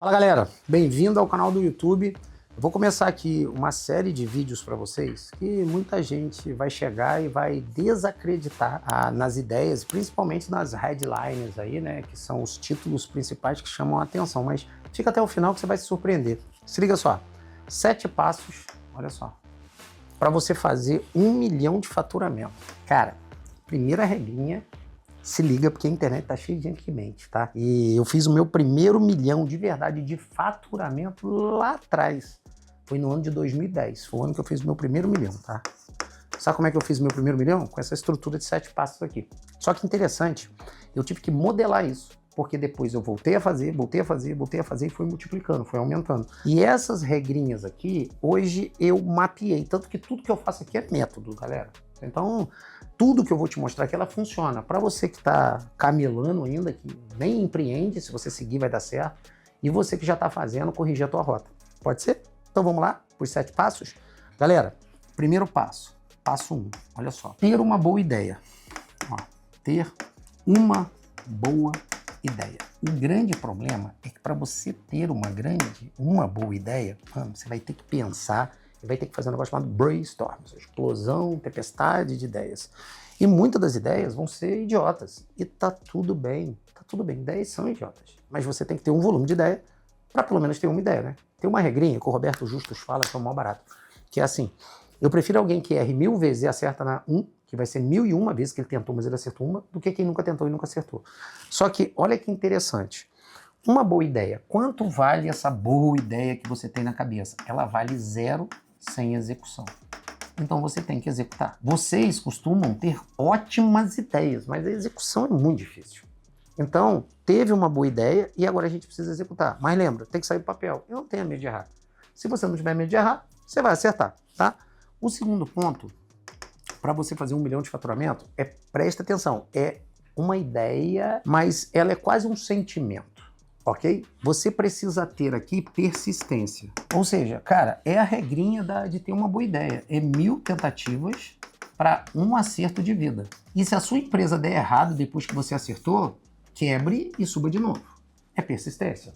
Fala galera, bem-vindo ao canal do YouTube. Eu vou começar aqui uma série de vídeos para vocês que muita gente vai chegar e vai desacreditar nas ideias, principalmente nas headlines aí, né, que são os títulos principais que chamam a atenção, mas fica até o final que você vai se surpreender. Se liga só, 7 passos, olha só, para você fazer 1 milhão de faturamento. Cara, primeira regrinha, se liga porque a internet tá cheia de gente que mente, tá? E eu fiz o meu primeiro milhão de verdade de faturamento lá atrás. Foi no ano de 2010. Foi o ano que eu fiz o meu primeiro milhão, tá? Sabe como é que eu fiz o meu primeiro milhão? Com essa estrutura de 7 passos aqui. Só que interessante, eu tive que modelar isso. Porque depois eu voltei a fazer e foi multiplicando, foi aumentando. E essas regrinhas aqui, hoje eu mapeei. Tanto que tudo que eu faço aqui é método, galera. Então, tudo que eu vou te mostrar aqui, ela funciona. Para você que está camelando ainda, que nem empreende, se você seguir vai dar certo. E você que já está fazendo, corrigir a tua rota. Pode ser? Então vamos lá, os 7 passos? Galera, primeiro passo, passo 1, olha só. Ter uma boa ideia. Ó, ter uma boa ideia. O grande problema é que para você ter uma boa ideia, mano, você vai ter que pensar e vai ter que fazer um negócio chamado brainstorm, explosão, tempestade de ideias. E muitas das ideias vão ser idiotas. E tá tudo bem, ideias são idiotas. Mas você tem que ter um volume de ideia para pelo menos ter uma ideia, né? Tem uma regrinha que o Roberto Justus fala que é o maior barato, que é assim, eu prefiro alguém que erre 1000 vezes e acerta na 1, que vai ser 1001 vezes que ele tentou, mas ele acertou uma, do que quem nunca tentou e nunca acertou. Só que, olha que interessante, uma boa ideia, quanto vale essa boa ideia que você tem na cabeça? Ela vale 0 sem execução. Então você tem que executar. Vocês costumam ter ótimas ideias, mas a execução é muito difícil. Então, teve uma boa ideia e agora a gente precisa executar. Mas lembra, tem que sair do papel. Eu não tenho medo de errar. Se você não tiver medo de errar, você vai acertar, tá? O segundo ponto, para você fazer 1 milhão de faturamento, presta atenção, é uma ideia, mas ela é quase um sentimento, ok? Você precisa ter aqui persistência. Ou seja, cara, é a regrinha de ter uma boa ideia. É 1000 tentativas para um acerto de vida. E se a sua empresa der errado depois que você acertou, quebre e suba de novo. É persistência.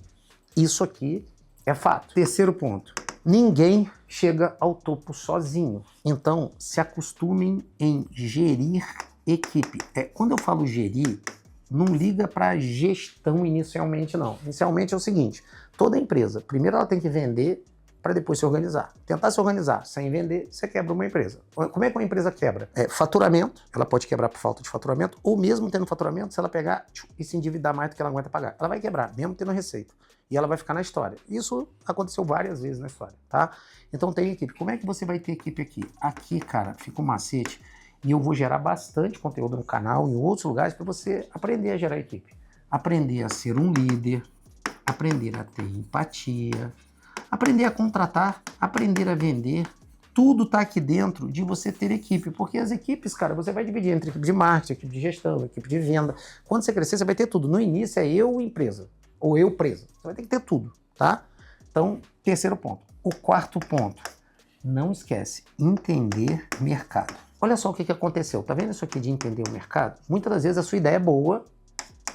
Isso aqui é fato. Terceiro ponto. Ninguém chega ao topo sozinho. Então, se acostumem em gerir equipe. Quando eu falo gerir, não liga para gestão inicialmente, não. Inicialmente é o seguinte, toda empresa, primeiro ela tem que vender para depois se organizar. Tentar se organizar sem vender, você quebra uma empresa. Como é que uma empresa quebra? Faturamento, ela pode quebrar por falta de faturamento, ou mesmo tendo faturamento, se ela pegar e se endividar mais do que ela aguenta pagar, ela vai quebrar, mesmo tendo receita. E ela vai ficar na história. Isso aconteceu várias vezes na história, tá? Então tem equipe. Como é que você vai ter equipe aqui? Aqui, cara, fica um macete. E eu vou gerar bastante conteúdo no canal, em outros lugares, para você aprender a gerar equipe. Aprender a ser um líder, aprender a ter empatia, aprender a contratar, aprender a vender. Tudo está aqui dentro de você ter equipe. Porque as equipes, cara, você vai dividir entre equipe de marketing, equipe de gestão, equipe de venda. Quando você crescer, você vai ter tudo. No início é eu empresa, ou eu presa. Você vai ter que ter tudo, tá? Então, terceiro ponto. O quarto ponto, não esquece, entender mercado. Olha só o que aconteceu. Tá vendo isso aqui de entender o mercado? Muitas das vezes a sua ideia é boa,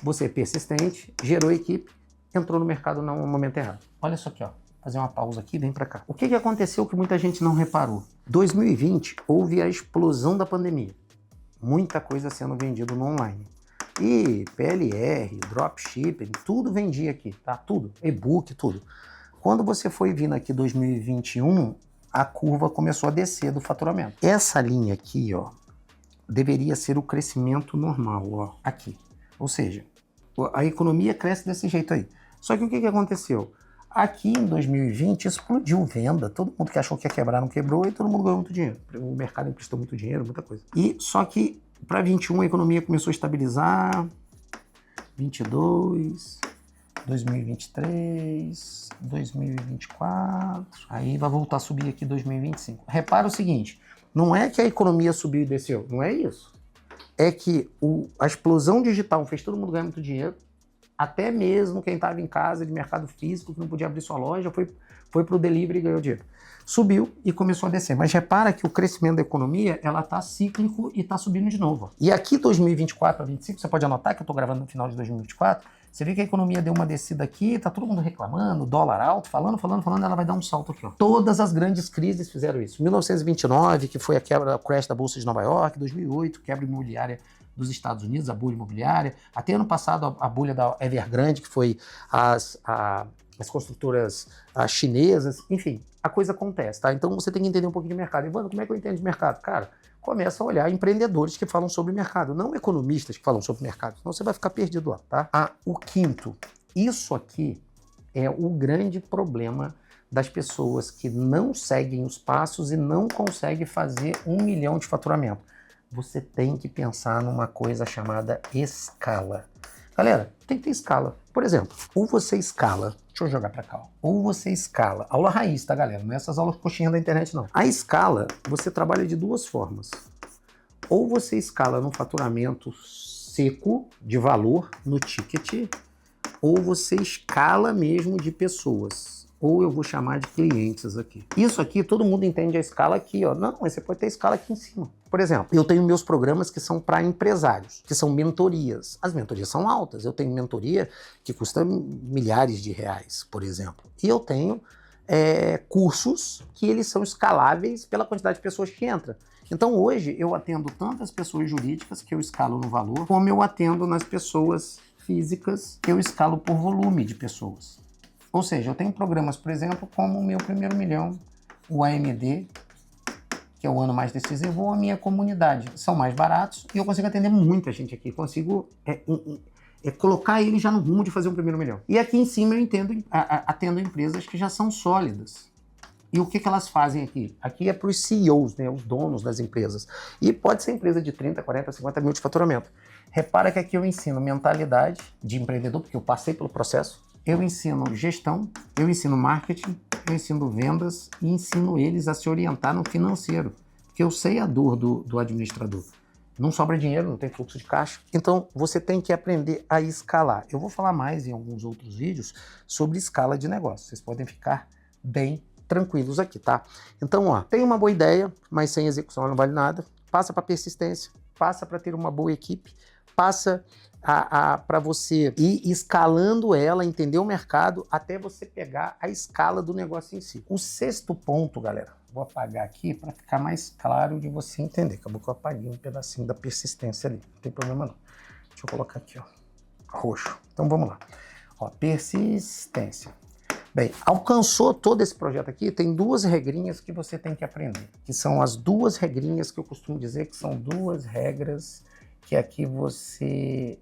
você é persistente, gerou equipe, entrou no mercado no momento errado. Olha isso aqui, ó. Fazer uma pausa aqui, vem para cá. O que aconteceu que muita gente não reparou? 2020 houve a explosão da pandemia. Muita coisa sendo vendida no online. E PLR, dropshipping, tudo vendia aqui, tá? Tudo. E-book, tudo. Quando você foi vindo aqui 2021, a curva começou a descer do faturamento. Essa linha aqui, ó, deveria ser o crescimento normal, ó, aqui. Ou seja, a economia cresce desse jeito aí. Só que o que aconteceu? Aqui em 2020 explodiu venda, todo mundo que achou que ia quebrar não quebrou e todo mundo ganhou muito dinheiro. O mercado emprestou muito dinheiro, muita coisa. E só que para 21 a economia começou a estabilizar, 22, 2023, 2024, aí vai voltar a subir aqui 2025. Repara o seguinte, não é que a economia subiu e desceu, não é isso. É que a explosão digital fez todo mundo ganhar muito dinheiro, até mesmo quem estava em casa de mercado físico, que não podia abrir sua loja, foi para o delivery e ganhou dinheiro. Subiu e começou a descer. Mas repara que o crescimento da economia, ela está cíclico e está subindo de novo. E aqui 2024 a 2025, você pode anotar que eu estou gravando no final de 2024, Você vê que a economia deu uma descida aqui, tá todo mundo reclamando, dólar alto, falando, ela vai dar um salto aqui, ó. Todas as grandes crises fizeram isso. 1929, que foi a quebra, o crash da Bolsa de Nova York, 2008, quebra imobiliária dos Estados Unidos, a bolha imobiliária. Até ano passado, a bolha da Evergrande, que foi as construtoras chinesas. Enfim, a coisa acontece, tá? Então você tem que entender um pouquinho de mercado. Evandro, como é que eu entendo de mercado? Cara, começa a olhar empreendedores que falam sobre mercado, não economistas que falam sobre mercado, senão você vai ficar perdido lá, tá? O quinto, isso aqui é o grande problema das pessoas que não seguem os passos e não conseguem fazer 1 milhão de faturamento. Você tem que pensar numa coisa chamada escala. Galera, tem que ter escala. Por exemplo, ou você escala, deixa eu jogar pra cá, ó. Ou você escala, aula raiz, tá, galera? Não é essas aulas coxinhas da internet, não. A escala, você trabalha de duas formas. Ou você escala no faturamento seco, de valor, no ticket, ou você escala mesmo de pessoas. Ou eu vou chamar de clientes aqui. Isso aqui, todo mundo entende a escala aqui, ó. Não, mas você pode ter escala aqui em cima. Por exemplo, eu tenho meus programas que são para empresários, que são mentorias. As mentorias são altas. Eu tenho mentoria que custa milhares de reais, por exemplo. E eu tenho cursos que eles são escaláveis pela quantidade de pessoas que entram. Então hoje eu atendo tanto as pessoas jurídicas, que eu escalo no valor, como eu atendo nas pessoas físicas, que eu escalo por volume de pessoas. Ou seja, eu tenho programas, por exemplo, como o meu primeiro milhão, o AMD, que é o ano mais decisivo, ou a minha comunidade. São mais baratos e eu consigo atender muita gente aqui. Consigo colocar ele já no rumo de fazer um primeiro milhão. E aqui em cima eu atendo empresas que já são sólidas. E o que elas fazem aqui? Aqui é para os CEOs, né, os donos das empresas. E pode ser empresa de 30, 40, 50 mil de faturamento. Repara que aqui eu ensino mentalidade de empreendedor, porque eu passei pelo processo. Eu ensino gestão, eu ensino marketing, eu ensino vendas e ensino eles a se orientar no financeiro. Porque eu sei a dor do administrador. Não sobra dinheiro, não tem fluxo de caixa. Então, você tem que aprender a escalar. Eu vou falar mais em alguns outros vídeos sobre escala de negócio. Vocês podem ficar bem tranquilos aqui, tá? Então, ó, tem uma boa ideia, mas sem execução ela não vale nada. Passa para persistência, passa para ter uma boa equipe, passa para você ir escalando ela, entender o mercado, até você pegar a escala do negócio em si. O sexto ponto, galera, vou apagar aqui para ficar mais claro de você entender. Acabou que eu apaguei um pedacinho da persistência ali, não tem problema não. Deixa eu colocar aqui, ó, roxo. Então vamos lá. Ó, persistência. Bem, alcançou todo esse projeto aqui, tem duas regrinhas que você tem que aprender, que são as duas regrinhas que eu costumo dizer que são duas regras que aqui você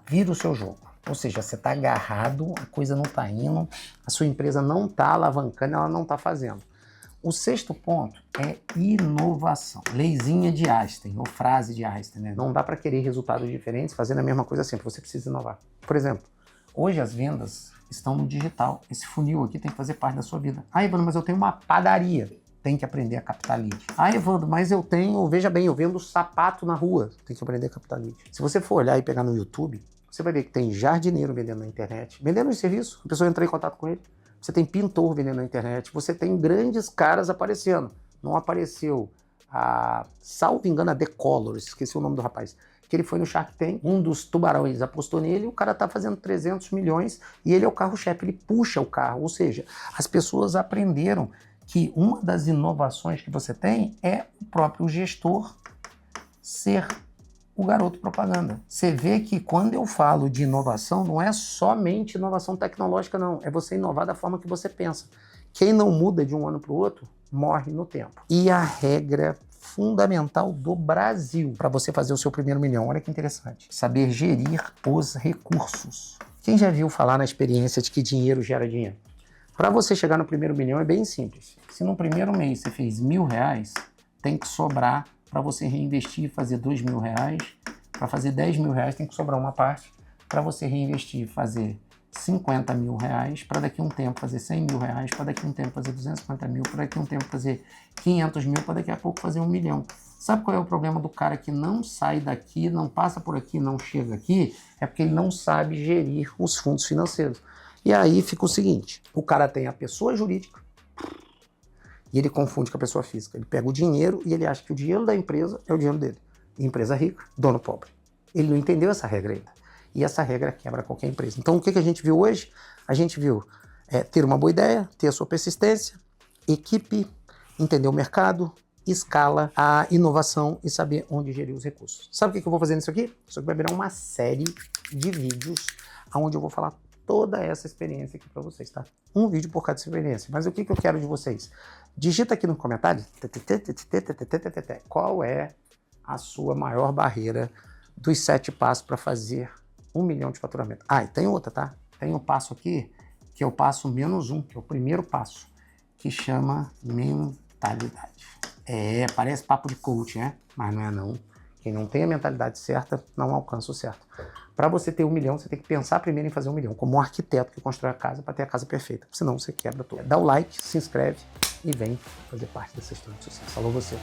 vira o seu jogo. Ou seja, você está agarrado, a coisa não está indo, a sua empresa não está alavancando, ela não está fazendo. O sexto ponto é inovação. Leizinha de Einstein, ou frase de Einstein, né? Não dá para querer resultados diferentes fazendo a mesma coisa sempre, você precisa inovar. Por exemplo, hoje as vendas estão no digital. Esse funil aqui tem que fazer parte da sua vida. Ah, Evandro, mas eu tenho uma padaria. Tem que aprender a captar lead. Ah, Evandro, mas eu tenho, veja bem, eu vendo sapato na rua. Tem que aprender a captar lead. Se você for olhar e pegar no YouTube, você vai ver que tem jardineiro vendendo na internet, vendendo esse serviço, a pessoa entra em contato com ele. Você tem pintor vendendo na internet, você tem grandes caras aparecendo. Não apareceu, salvo engano, a The Colors, esqueci o nome do rapaz, que ele foi no Shark Tank, um dos tubarões apostou nele, e o cara tá fazendo 300 milhões e ele é o carro-chefe, ele puxa o carro. Ou seja, as pessoas aprenderam que uma das inovações que você tem é o próprio gestor ser o garoto propaganda. Você vê que quando eu falo de inovação, não é somente inovação tecnológica, não. É você inovar da forma que você pensa. Quem não muda de um ano para o outro, morre no tempo. E a regra fundamental do Brasil para você fazer o seu primeiro milhão, olha que interessante, saber gerir os recursos. Quem já viu falar na experiência de que dinheiro gera dinheiro? Para você chegar no primeiro milhão é bem simples. Se no primeiro mês você fez R$1.000, tem que sobrar para você reinvestir e fazer R$2.000. Para fazer R$10.000 tem que sobrar uma parte. Para você reinvestir e fazer R$50.000, para daqui a um tempo fazer R$100.000, para daqui a um tempo fazer 250 mil, para daqui a um tempo fazer 500 mil, para daqui a pouco fazer 1 milhão. Sabe qual é o problema do cara que não sai daqui, não passa por aqui, não chega aqui? É porque ele não sabe gerir os fundos financeiros. E aí fica o seguinte, o cara tem a pessoa jurídica e ele confunde com a pessoa física. Ele pega o dinheiro e ele acha que o dinheiro da empresa é o dinheiro dele. Empresa rica, dono pobre. Ele não entendeu essa regra ainda. E essa regra quebra qualquer empresa. Então, o que a gente viu hoje? A gente viu ter uma boa ideia, ter a sua persistência, equipe, entender o mercado, escala, a inovação e saber onde gerir os recursos. Sabe o que eu vou fazer nisso aqui? Isso aqui vai virar uma série de vídeos onde eu vou falar toda essa experiência aqui para vocês, tá? Um vídeo por cada experiência. Mas o que eu quero de vocês? Digita aqui no comentário qual é a sua maior barreira dos 7 passos para fazer 1 milhão de faturamento. Ah, e tem outra, tá? Tem um passo aqui, que é o passo -1, que é o primeiro passo, que chama mentalidade. Parece papo de coach, né? Mas não é não. Quem não tem a mentalidade certa, não alcança o certo. Para você ter 1 milhão, você tem que pensar primeiro em fazer 1 milhão, como um arquiteto que constrói a casa para ter a casa perfeita. Senão você quebra tudo. Dá o like, se inscreve e vem fazer parte dessa história de sucesso. Falou você.